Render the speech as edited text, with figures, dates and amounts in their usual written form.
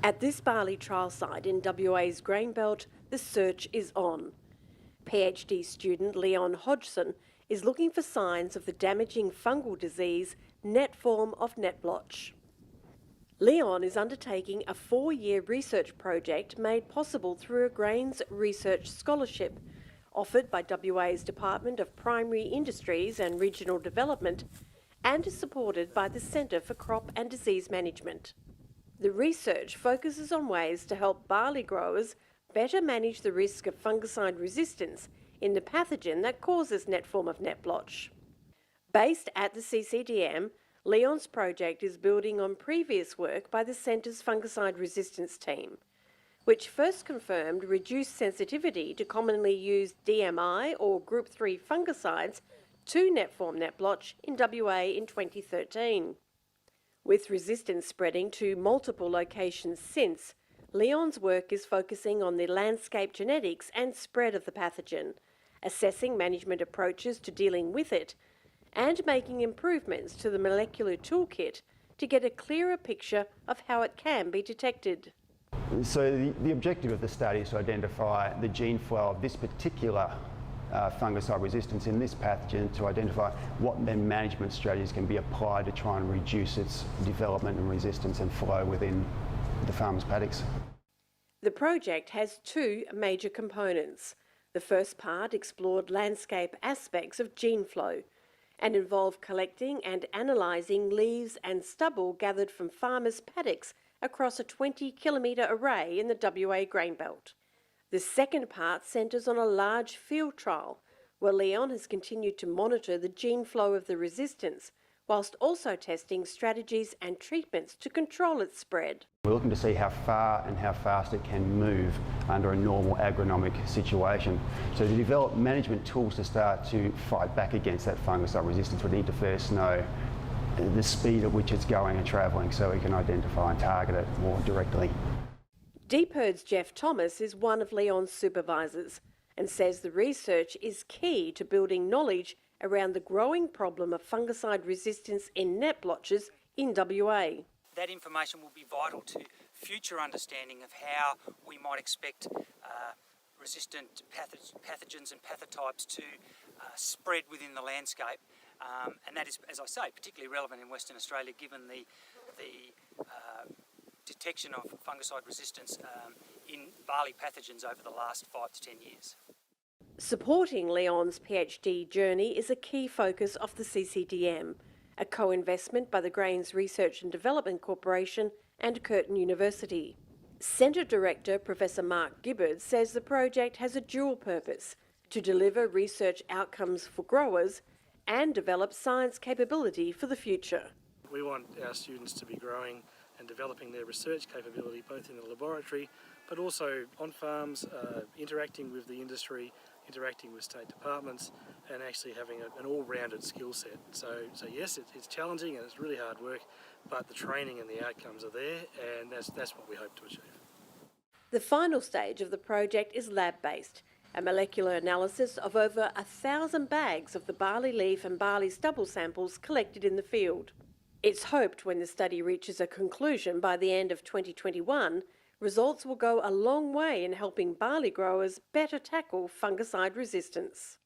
At this barley trial site in WA's grain belt, the search is on. PhD student Leon Hodgson is looking for signs of the damaging fungal disease net form of net blotch. Leon is undertaking a 4-year research project made possible through a Grains Research Scholarship offered by WA's Department of Primary Industries and Regional Development and is supported by the Centre for Crop and Disease Management. The research focuses on ways to help barley growers better manage the risk of fungicide resistance in the pathogen that causes net form of net blotch. Based at the CCDM, Leon's project is building on previous work by the Centre's fungicide resistance team, which first confirmed reduced sensitivity to commonly used DMI or Group 3 fungicides to net form net blotch in WA in 2013. With resistance spreading to multiple locations since, Leon's work is focusing on the landscape genetics and spread of the pathogen, assessing management approaches to dealing with it, and making improvements to the molecular toolkit to get a clearer picture of how it can be detected. So the objective of the study is to identify the gene flow of this particular fungicide resistance in this pathogen, to identify what then management strategies can be applied to try and reduce its development and resistance and flow within the farmers' paddocks. The project has 2 major components. The first part explored landscape aspects of gene flow and involved collecting and analysing leaves and stubble gathered from farmers' paddocks across a 20-kilometre array in the WA grain belt. The second part centres on a large field trial where Leon has continued to monitor the gene flow of the resistance whilst also testing strategies and treatments to control its spread. We're looking to see how far and how fast it can move under a normal agronomic situation. So to develop management tools to start to fight back against that fungicide resistance, we need to first know the speed at which it's going and travelling so we can identify and target it more directly. DPIRD's Jeff Thomas is one of Leon's supervisors and says the research is key to building knowledge around the growing problem of fungicide resistance in net blotches in WA. That information will be vital to future understanding of how we might expect resistant pathogens and pathotypes to spread within the landscape. And that is, as I say, particularly relevant in Western Australia given the detection of fungicide resistance in barley pathogens over the last 5 to 10 years. Supporting Leon's PhD journey is a key focus of the CCDM, a co-investment by the Grains Research and Development Corporation and Curtin University. Centre Director Professor Mark Gibbard says the project has a dual purpose: to deliver research outcomes for growers and develop science capability for the future. We want our students to be growing and developing their research capability both in the laboratory but also on farms, interacting with the industry, interacting with state departments and actually having an all-rounded skill set. So yes, it's challenging and it's really hard work, but the training and the outcomes are there, and that's what we hope to achieve. The final stage of the project is lab-based, a molecular analysis of over 1,000 bags of the barley leaf and barley stubble samples collected in the field. It's hoped when the study reaches a conclusion by the end of 2021, results will go a long way in helping barley growers better tackle fungicide resistance.